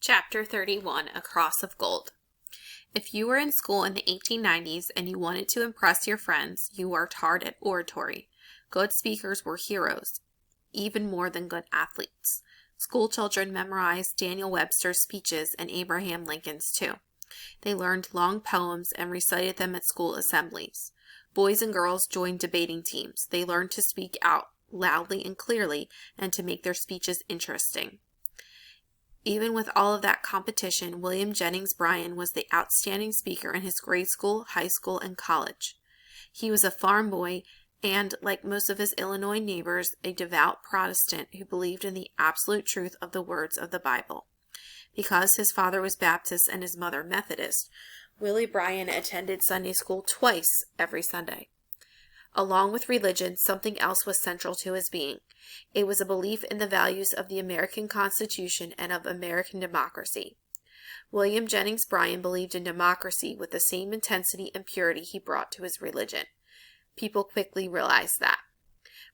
Chapter 31, A Cross of Gold. If you were in school in the 1890s and you wanted to impress your friends, you worked hard at oratory. Good speakers were heroes, even more than good athletes. School children memorized Daniel Webster's speeches and Abraham Lincoln's too. They learned long poems and recited them at school assemblies. Boys and girls joined debating teams. They learned to speak out loudly and clearly and to make their speeches interesting. Even with all of that competition, William Jennings Bryan was the outstanding speaker in his grade school, high school, and college. He was a farm boy and, like most of his Illinois neighbors, a devout Protestant who believed in the absolute truth of the words of the Bible. Because his father was Baptist and his mother Methodist, Willie Bryan attended Sunday school twice every Sunday. Along with religion, something else was central to his being. It was a belief in the values of the American Constitution and of American democracy. William Jennings Bryan believed in democracy with the same intensity and purity he brought to his religion. People quickly realized that.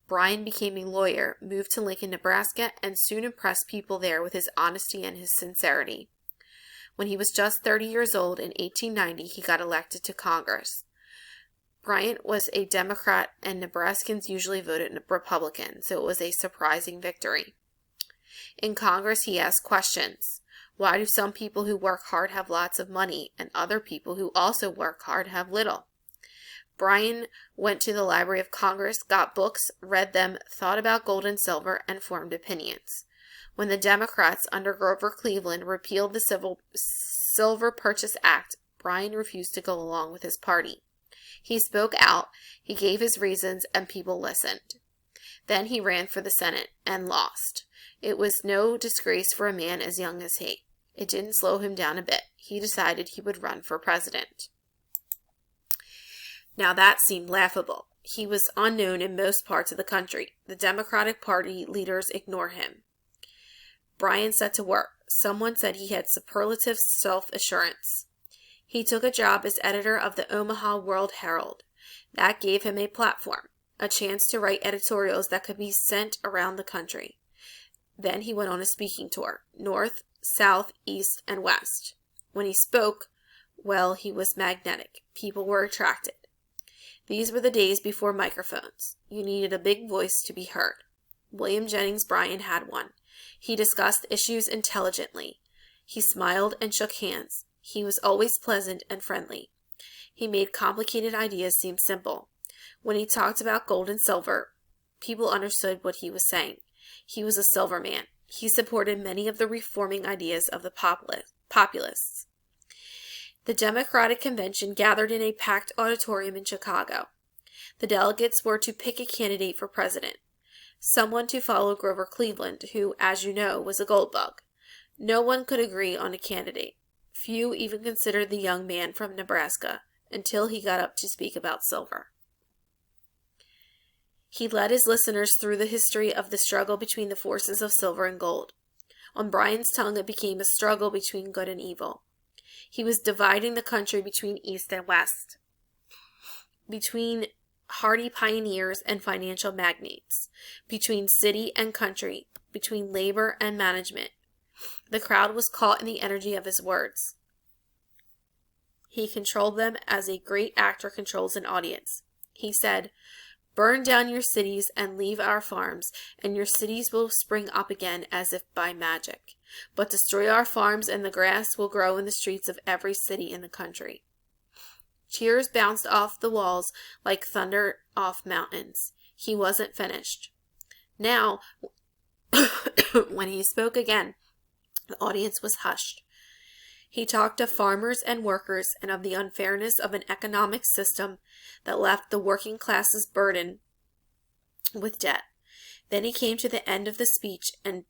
Bryan became a lawyer, moved to Lincoln, Nebraska, and soon impressed people there with his honesty and his sincerity. When he was just 30 years old in 1890, he got elected to Congress. Bryan was a Democrat, and Nebraskans usually voted Republican, so it was a surprising victory. In Congress, he asked questions. Why do some people who work hard have lots of money, and other people who also work hard have little? Bryan went to the Library of Congress, got books, read them, thought about gold and silver, and formed opinions. When the Democrats under Grover Cleveland repealed the Silver Purchase Act, Bryan refused to go along with his party. He spoke out, he gave his reasons, and people listened. Then he ran for the Senate, and lost. It was no disgrace for a man as young as he. It didn't slow him down a bit. He decided he would run for president. Now that seemed laughable. He was unknown in most parts of the country. The Democratic Party leaders ignored him. Bryan set to work. Someone said he had superlative self-assurance. He took a job as editor of the Omaha World-Herald. That gave him a platform, a chance to write editorials that could be sent around the country. Then he went on a speaking tour, north, south, east, and west. When he spoke, well, he was magnetic. People were attracted. These were the days before microphones. You needed a big voice to be heard. William Jennings Bryan had one. He discussed issues intelligently. He smiled and shook hands. He was always pleasant and friendly. He made complicated ideas seem simple. When he talked about gold and silver, people understood what he was saying. He was a silver man. He supported many of the reforming ideas of the populists. The Democratic Convention gathered in a packed auditorium in Chicago. The delegates were to pick a candidate for president, someone to follow Grover Cleveland, who, as you know, was a gold bug. No one could agree on a candidate. Few even considered the young man from Nebraska until he got up to speak about silver. He led his listeners through the history of the struggle between the forces of silver and gold. On Bryan's tongue, it became a struggle between good and evil. He was dividing the country between east and west, between hardy pioneers and financial magnates, between city and country, between labor and management. The crowd was caught in the energy of his words. He controlled them as a great actor controls an audience. He said, "Burn down your cities and leave our farms, and your cities will spring up again as if by magic. But destroy our farms, and the grass will grow in the streets of every city in the country." Cheers bounced off the walls like thunder off mountains. He wasn't finished. Now, when he spoke again, the audience was hushed. He talked of farmers and workers and of the unfairness of an economic system that left the working classes burdened with debt. Then he came to the end of the speech and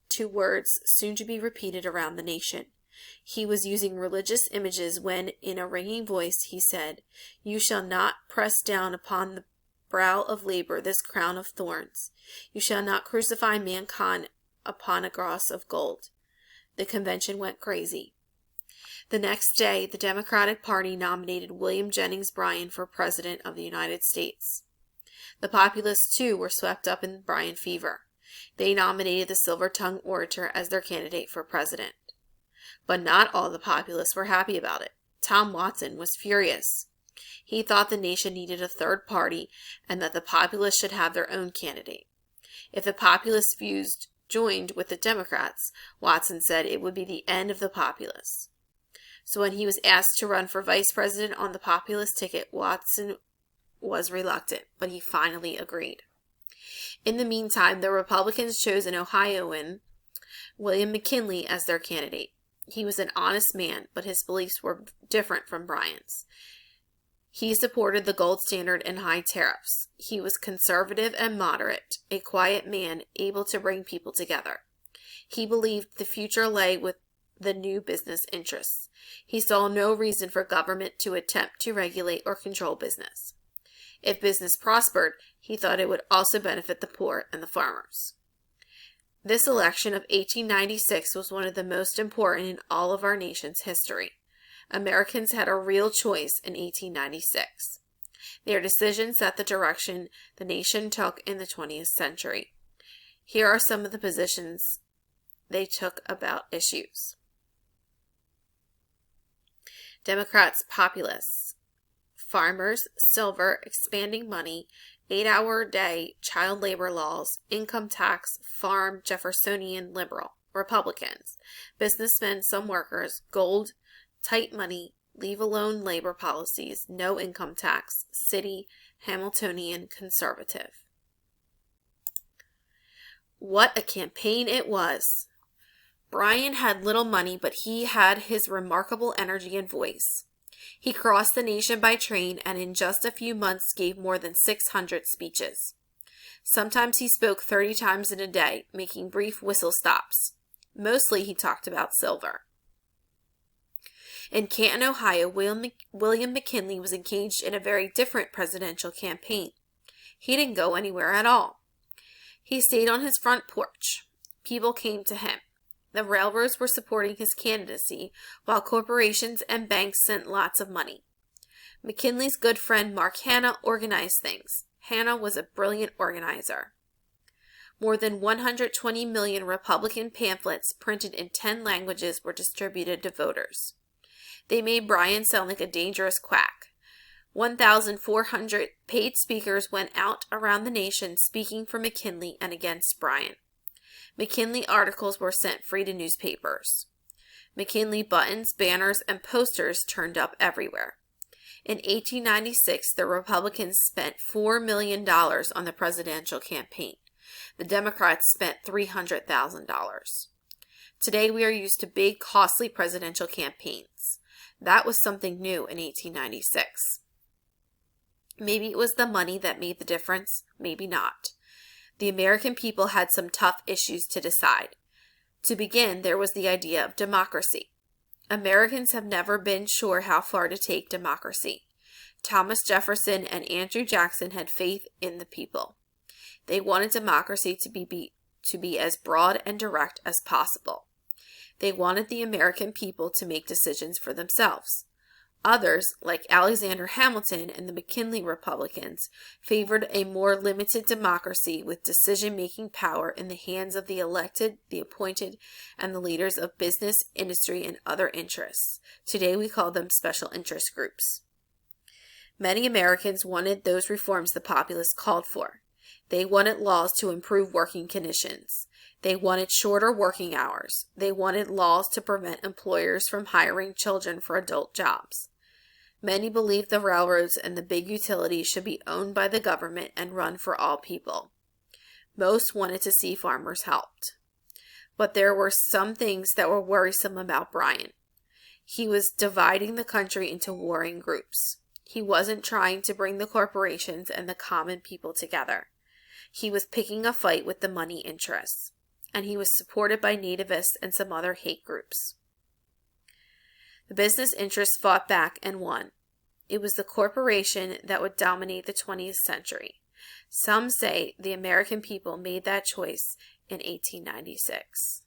to words soon to be repeated around the nation. He was using religious images when, in a ringing voice, he said, "You shall not press down upon the brow of labor this crown of thorns. You shall not crucify mankind upon a cross of gold." The convention went crazy. The next day, the Democratic Party nominated William Jennings Bryan for President of the United States. The populists, too, were swept up in Bryan fever. They nominated the silver-tongued orator as their candidate for president. But not all the populace were happy about it. Tom Watson was furious. He thought the nation needed a third party and that the populace should have their own candidate. If the populist views joined with the Democrats, Watson said it would be the end of the populace. So when he was asked to run for vice president on the populist ticket, Watson was reluctant, but he finally agreed. In the meantime, the Republicans chose an Ohioan, William McKinley, as their candidate. He was an honest man, but his beliefs were different from Bryan's. He supported the gold standard and high tariffs. He was conservative and moderate, a quiet man able to bring people together. He believed the future lay with the new business interests. He saw no reason for government to attempt to regulate or control business. If business prospered, he thought it would also benefit the poor and the farmers. This election of 1896 was one of the most important in all of our nation's history. Americans had a real choice in 1896. Their decision set the direction the nation took in the 20th century. Here are some of the positions they took about issues. Democrats, populists. Farmers, silver, expanding money, 8-hour day, child labor laws, income tax, farm, Jeffersonian, liberal. Republicans, businessmen, some workers, gold, tight money, leave alone labor policies, no income tax, city, Hamiltonian, conservative. What a campaign it was! Bryan had little money, but he had his remarkable energy and voice. He crossed the nation by train and in just a few months gave more than 600 speeches. Sometimes he spoke 30 times in a day, making brief whistle stops. Mostly he talked about silver. In Canton, Ohio, William McKinley was engaged in a very different presidential campaign. He didn't go anywhere at all. He stayed on his front porch. People came to him. The railroads were supporting his candidacy, while corporations and banks sent lots of money. McKinley's good friend Mark Hanna organized things. Hanna was a brilliant organizer. More than 120 million Republican pamphlets printed in 10 languages were distributed to voters. They made Bryan sound like a dangerous quack. 1,400 paid speakers went out around the nation speaking for McKinley and against Bryan. McKinley articles were sent free to newspapers. McKinley buttons, banners, and posters turned up everywhere. In 1896, the Republicans spent $4 million on the presidential campaign. The Democrats spent $300,000. Today, we are used to big, costly presidential campaigns. That was something new in 1896. Maybe it was the money that made the difference, maybe not. The American people had some tough issues to decide. To begin, there was the idea of democracy. Americans have never been sure how far to take democracy. Thomas Jefferson and Andrew Jackson had faith in the people. They wanted democracy to be as broad and direct as possible. They wanted the American people to make decisions for themselves. Others, like Alexander Hamilton and the McKinley Republicans, favored a more limited democracy with decision-making power in the hands of the elected, the appointed, and the leaders of business, industry, and other interests. Today we call them special interest groups. Many Americans wanted those reforms the populists called for. They wanted laws to improve working conditions. They wanted shorter working hours. They wanted laws to prevent employers from hiring children for adult jobs. Many believed the railroads and the big utilities should be owned by the government and run for all people. Most wanted to see farmers helped. But there were some things that were worrisome about Bryan. He was dividing the country into warring groups. He wasn't trying to bring the corporations and the common people together. He was picking a fight with the money interests. And he was supported by nativists and some other hate groups. The business interests fought back and won. It was the corporation that would dominate the 20th century. Some say the American people made that choice in 1896.